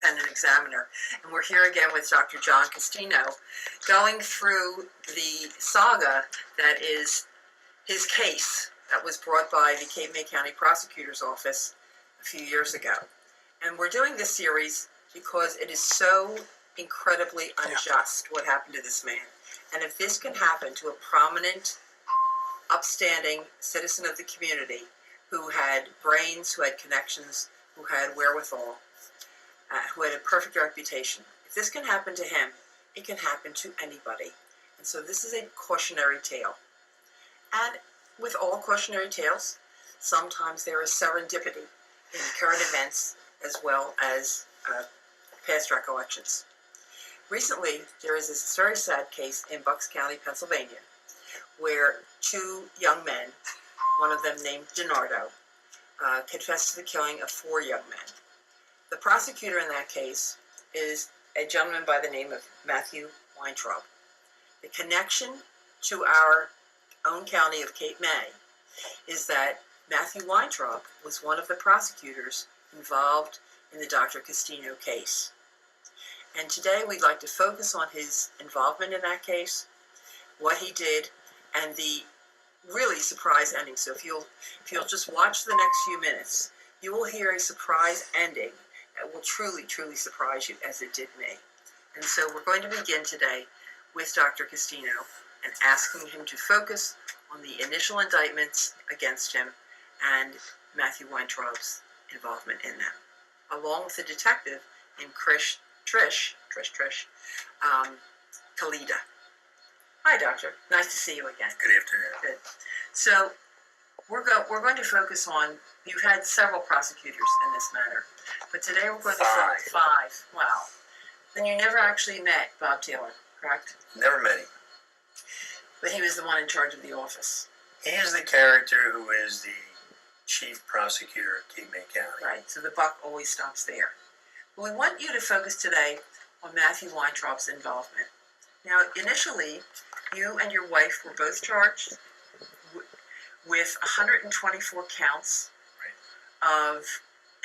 and an examiner. And we're here again with Dr. John Castino, going through the saga that is his case that was brought by the Cape May County Prosecutor's Office a few years ago. And we're doing this series because it is so incredibly unjust what happened to this man. And if this can happen to a prominent, upstanding citizen of the community who had brains, who had connections, who had wherewithal, who had a perfect reputation, if this can happen to him, it can happen to anybody. And so this is a cautionary tale. And with all cautionary tales, sometimes there is serendipity in current events as well as past recollections. Recently, there is this very sad case in Bucks County, Pennsylvania, where two young men, one of them named DiNardo, confessed to the killing of four young men. The prosecutor in that case is a gentleman by the name of Matthew Weintraub. The connection to our own county of Cape May is that Matthew Weintraub was one of the prosecutors involved in the Dr. Castino case. And today we'd like to focus on his involvement in that case, what he did, and the really surprise ending. So if you'll just watch the next few minutes, you will hear a surprise ending that will truly, truly surprise you as it did me. And so we're going to begin today with Dr. Castino and asking him to focus on the initial indictments against him and Matthew Weintraub's involvement in them, along with the detective named Trish Kalida. Hi, Doctor. Nice to see you again. Good afternoon. Good. So we're going to focus on, you've had several prosecutors in this matter, but today we're going to focus five. Wow. Then you never actually met Bob Taylor, correct? Never met him. But he was the one in charge of the office. He is the character who is the chief prosecutor of Cape May County. Right, so the buck always stops there. But we want you to focus today on Matthew Weintraub's involvement. Now, initially, you and your wife were both charged with 124 counts of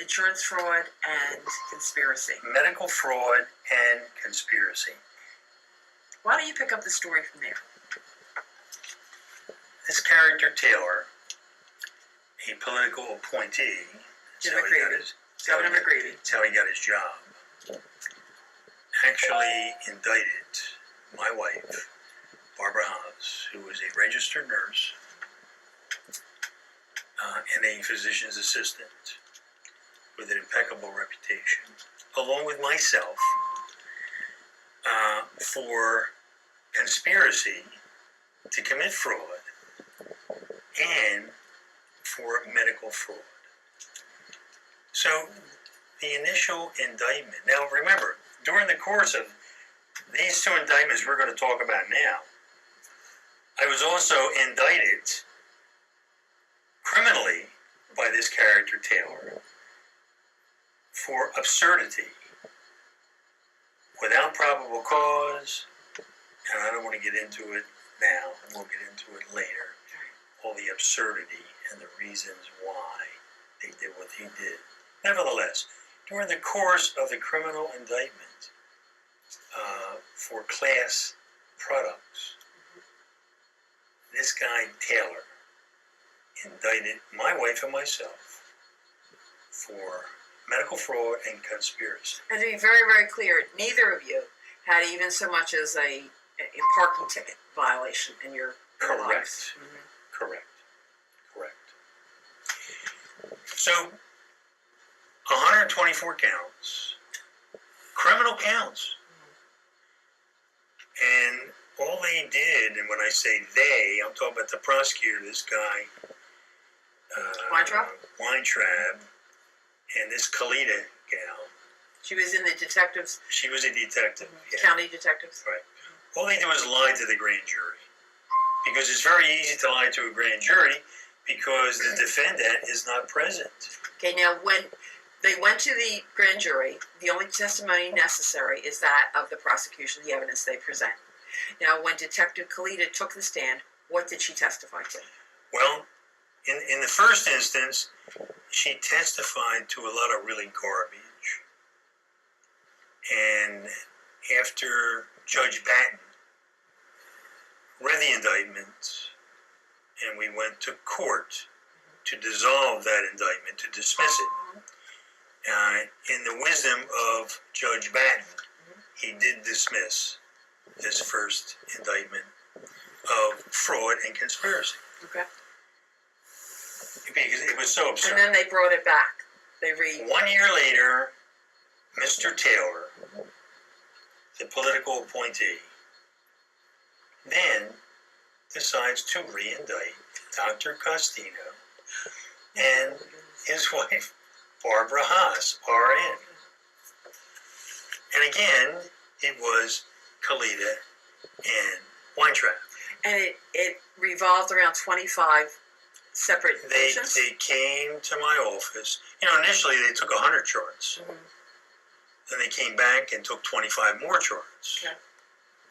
insurance fraud and conspiracy. Medical fraud and conspiracy. Why don't you pick up the story from there? This character, Taylor, a political appointee, Governor McGreevy. That's how he got his job, actually indicted my wife, Barbara Haas, who was a registered nurse and a physician's assistant with an impeccable reputation, along with myself, for conspiracy to commit fraud and for medical fraud. So the initial indictment, now remember, during the course of these two indictments we're going to talk about now, I was also indicted criminally by this character, Taylor, for absurdity, without probable cause, and I don't want to get into it now, we'll get into it later, all the absurdity and the reasons why they did what they did. Nevertheless, during the course of the criminal indictment for class products, this guy, Taylor, indicted my wife and myself for medical fraud and conspiracy. And to be very, very clear, neither of you had even so much as a parking ticket violation in your lives. Mm-hmm. Correct. So, 124 counts, criminal counts. And all they did, and when I say they, I'm talking about the prosecutor, this guy, Weintraub, and this Kalida gal. She was in the detectives? She was a detective. Yeah. County detectives? Right. All they did was lie to the grand jury. Because it's very easy to lie to a grand jury because the defendant is not present. Okay, now when they went to the grand jury, the only testimony necessary is that of the prosecution, the evidence they present. Now, when Detective Kalida took the stand, what did she testify to? Well, in the first instance, she testified to a lot of really garbage. And after Judge Batten read the indictment, and we went to court to dissolve that indictment, to dismiss it, in the wisdom of Judge Batten, he did dismiss this first indictment of fraud and conspiracy. Okay. Because it was so absurd. And then they brought it back. They 1 year later, Mr. Taylor, the political appointee, then decides to re-indict Dr. Castino and his wife, Barbara Haas, RN. And again, it was Kalita and Weintraub. And it revolved around 25 separate patients? They came to my office. You know, initially they took 100 charts. Mm-hmm. Then they came back and took 25 more charts. Okay.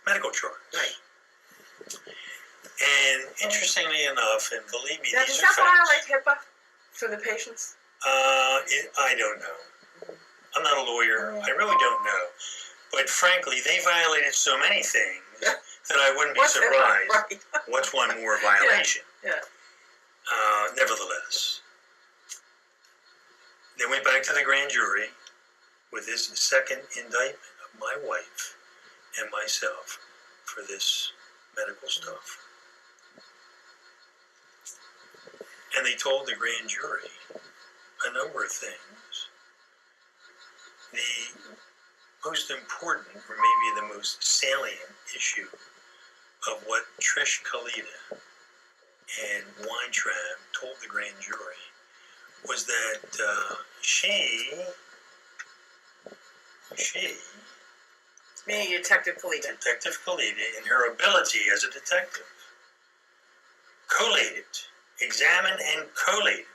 Medical charts. Right. And interestingly enough, and believe me, Now, these does are that facts. violate HIPAA for the patients? I don't know. I'm not a lawyer. I really don't know. But frankly, they violated so many things that I wouldn't be surprised. Right. What's one more violation? Yeah. Nevertheless, they went back to the grand jury with this second indictment of my wife and myself for this medical stuff. And they told the grand jury a number of things. The most important, or maybe the most salient issue of what Trish Kalita and Weintraub told the grand jury was that she, Meaning Detective Kalita. Detective Kalita, in her ability as a detective, collated, examined and collated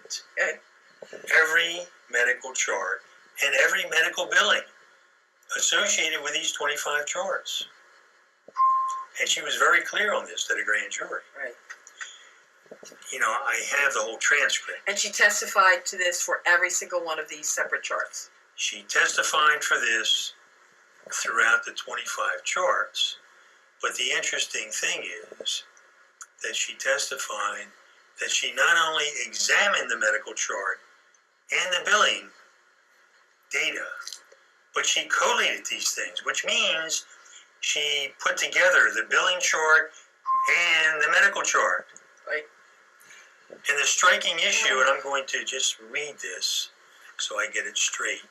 Okay. every medical chart and every medical billing associated with these 25 charts. And she was very clear on this to the grand jury. Right. You know, I have the whole transcript. And she testified to this for every single one of these separate charts. She testified for this throughout the 25 charts. But the interesting thing is that she testified that she not only examined the medical chart and the billing data, but she collated these things, which means she put together the billing chart and the medical chart. Right. And the striking issue, and I'm going to just read this so I get it straight.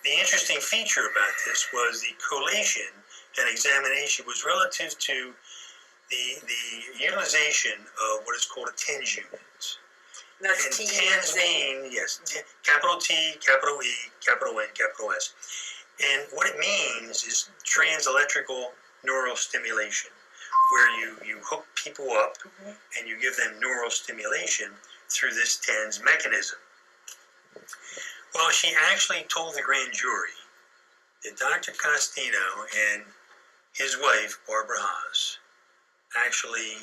The interesting feature about this was the collation and examination was relative to the utilization of what is called a TENS unit. That's And T. TENS mean, yes, capital T, capital E, capital N, capital S. And what it means is trans-electrical neural stimulation, where you hook people up and you give them neural stimulation through this TENS mechanism. Well, she actually told the grand jury that Dr. Castino and his wife, Barbara Haas, actually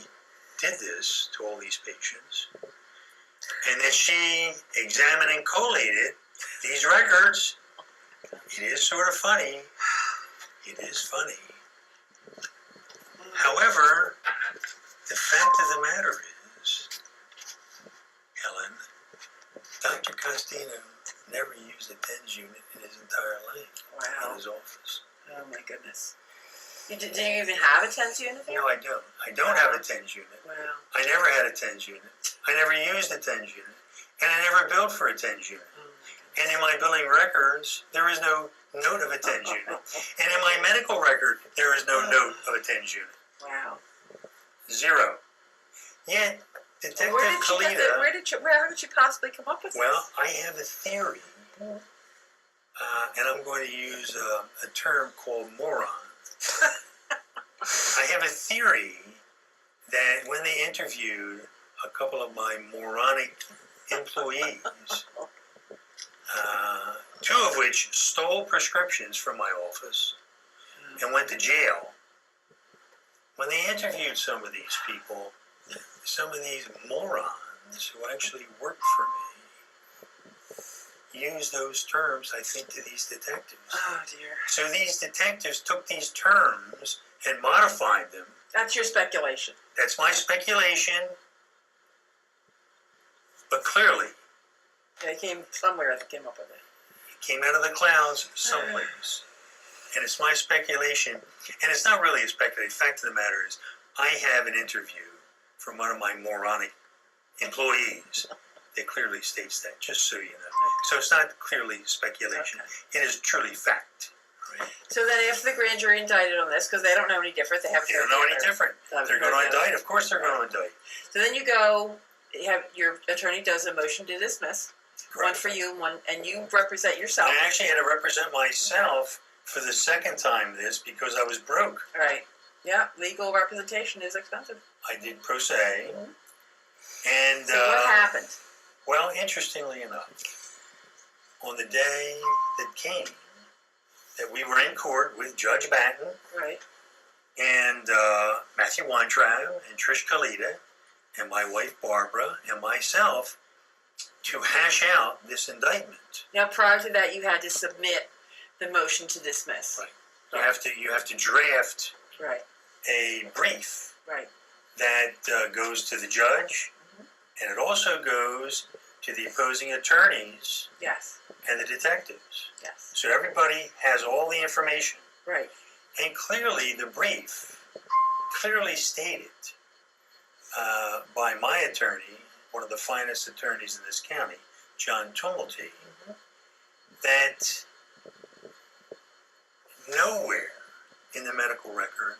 did this to all these patients, and that she examined and collated these records. It is sort of funny. It is funny. However, the fact of the matter is, Helen, Dr. Castino never used a TENS unit in his entire life. Wow. In his office. Oh my goodness. Do you even have a TENS unit there? No, I don't. I don't have a TENS unit. Wow. I never had a TENS unit. I never used a TENS unit. And I never billed for a TENS unit. Oh And in my billing records, there is no note of a TENS unit. And in my medical record, there is no note of a TENS unit. Wow. Zero. Yet, Detective Kalita... Where did you possibly come up with Well, this? I have a theory. And I'm going to use a term called moron. I have a theory that when they interviewed a couple of my moronic employees, two of which stole prescriptions from my office and went to jail, when they interviewed some of these people, some of these morons who actually worked for me, use those terms, I think, to these detectives. Oh dear. So these detectives took these terms and modified them. That's your speculation. That's my speculation. But clearly, They came somewhere that came up with it. it came out of the clouds someplace. And it's my speculation. And it's not really a speculation. The fact of the matter is, I have an interview from one of my moronic employees that clearly states that, just so you know. So it's not clearly speculation. Okay. It is truly fact. Right? So then after the grand jury indicted on this, because they don't know any different, they haven't They don't know any different. They're going to indict. Of course they're going to indict. So then you go, your attorney does a motion to dismiss. Correct. One for you, and you represent yourself. I actually had to represent myself for the second time this because I was broke. Right. Yeah, legal representation is expensive. I did pro se. And So what happened? well, interestingly enough, on the day that came, that we were in court with Judge Batten Right. and Matthew Weintraub and Trish Kalita and my wife Barbara and myself to hash out this indictment. Now, prior to that, you had to submit the motion to dismiss. Right. You have to draft Right. a brief Right. that goes to the judge, and it also goes to the opposing attorneys Yes. and the detectives. Yes. So everybody has all the information. Right. And clearly the brief clearly stated by my attorney, one of the finest attorneys in this county, John Tumulty, that nowhere in the medical record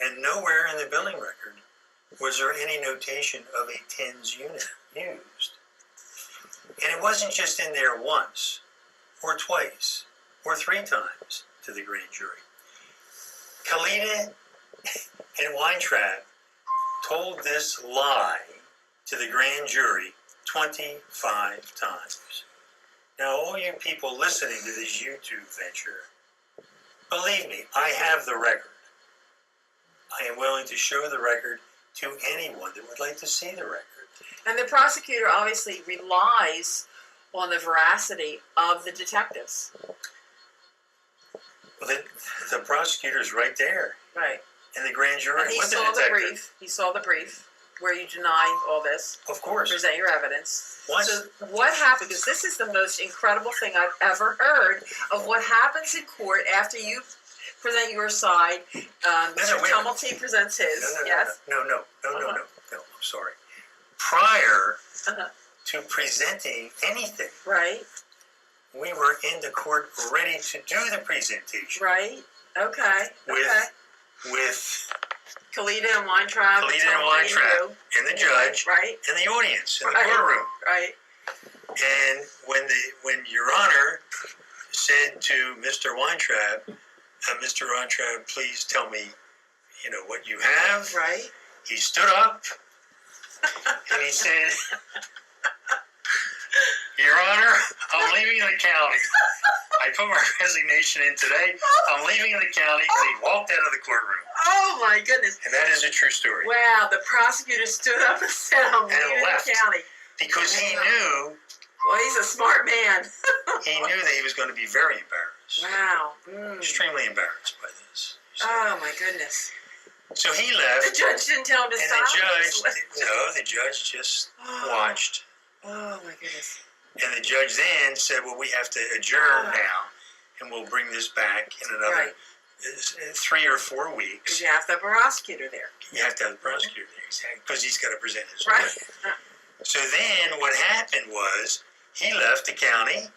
and nowhere in the billing record was there any notation of a TENS unit used. And it wasn't just in there once or twice or 3 times to the grand jury. Kalita and Weintraub told this lie to the grand jury 25 times. Now, all you people listening to this YouTube venture, believe me, I have the record. I am willing to show the record to anyone that would like to see the record. And the prosecutor obviously relies on the veracity of the detectives. Well, the prosecutor's right there Right. in the grand jury And he with the saw the detective. brief. He saw the brief where you deny all this. Of course. Present your evidence. Once, So what happened? Because this is the most incredible thing I've ever heard of what happens in court after you present your side. Mr. wait a minute. Tumulty presents his. Yes. No, I'm sorry. Prior Uh-huh. to presenting anything, Right. we were in the court ready to do the presentation Right. Okay. with Kalita and Weintraub. Kalita and Weintraub and the judge Right. and the audience in the Right. courtroom. Right. And when Your Honor said to Mr. Weintraub, Mr. Weintraub, please tell me, what you have. Right. He stood up and he said, Your Honor, I'm leaving the county. I put my resignation in today. I'm leaving the county. And he walked out of the courtroom. Oh my goodness. And that is a true story. Wow. The prosecutor stood up and said, "I'm leaving left. the county." Because he knew, Well, he's a smart man. he knew that he was going to be very embarrassed. Wow. Extremely embarrassed by this. Oh my goodness. So he The left. judge didn't tell him to And stop. the judge just watched. Oh my goodness. And the judge then said, well, we have to adjourn now, and we'll bring this back in another 3 or 4 weeks. Because you have to have a prosecutor there. You have to have the prosecutor there, exactly, because he's got to present his Right. story. So then what happened was he left the county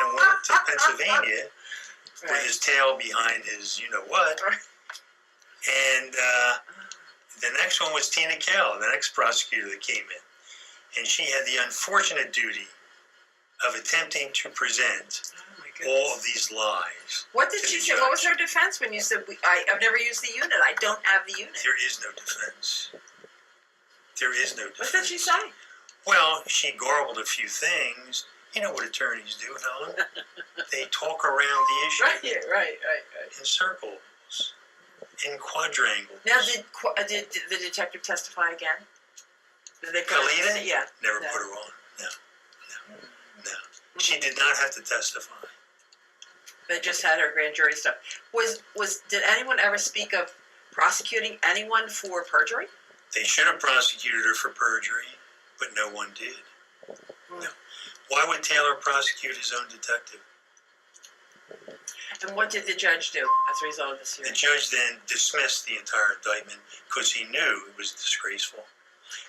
and went to Pennsylvania with his tail behind his you-know-what. Right. And the next one was Tina Kell, the next prosecutor that came in. And she had the unfortunate duty of attempting to present Oh my all goodness. of these lies. What did to she the say? What was judge. her defense when you said, I've never used the unit. I don't have the unit. There is no defense. There is no defense. What did she say? Well, she garbled a few things. You know what attorneys do, Helen? They talk around the issue Right. in circles, in quadrangles. Now, did the detective testify again? Did they put Kalita? Yeah. Never No. put her on. No. She did not have to testify. They just had her grand jury stuff. Did anyone ever speak of prosecuting anyone for perjury? They should have prosecuted her for perjury, but no one did. No. Why would Taylor prosecute his own detective? And what did the judge do as a result of this The hearing? judge then dismissed the entire indictment because he knew it was disgraceful.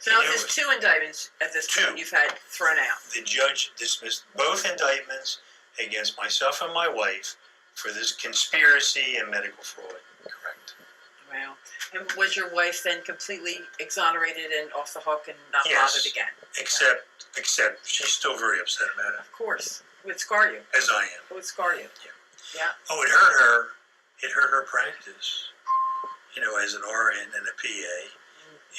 So now there's 2 indictments at this point you've had thrown out. The judge dismissed both indictments against myself and my wife for this conspiracy and medical fraud. Correct. Wow. And was your wife then completely exonerated and off the hook and not Yes. bothered again? Except she's still very upset about it, Of course. It would scar you. as I am. It would scar you. Yeah. Yeah. Oh, it hurt her. It hurt her practice. You know, as an RN and a PA,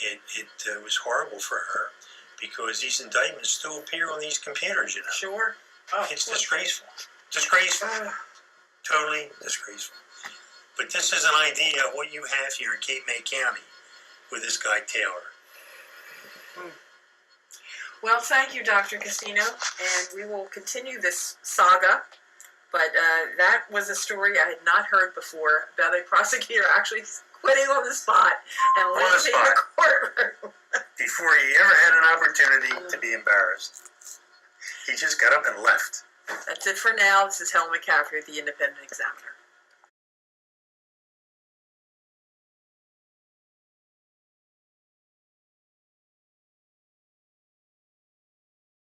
it was horrible for her because these indictments still appear on these computers. You know, Sure. Oh, it's of course. disgraceful. Disgraceful. Totally disgraceful. But this is an idea of what you have here in Cape May County with this guy Taylor. Well, thank you, Dr. Castino, and we will continue this saga. But that was a story I had not heard before about a prosecutor actually quitting on the spot and On the leaving the spot. courtroom. Before he ever had an opportunity to be embarrassed, he just got up and left. That's it for now. This is Helen McCaffrey at the Independent Examiner.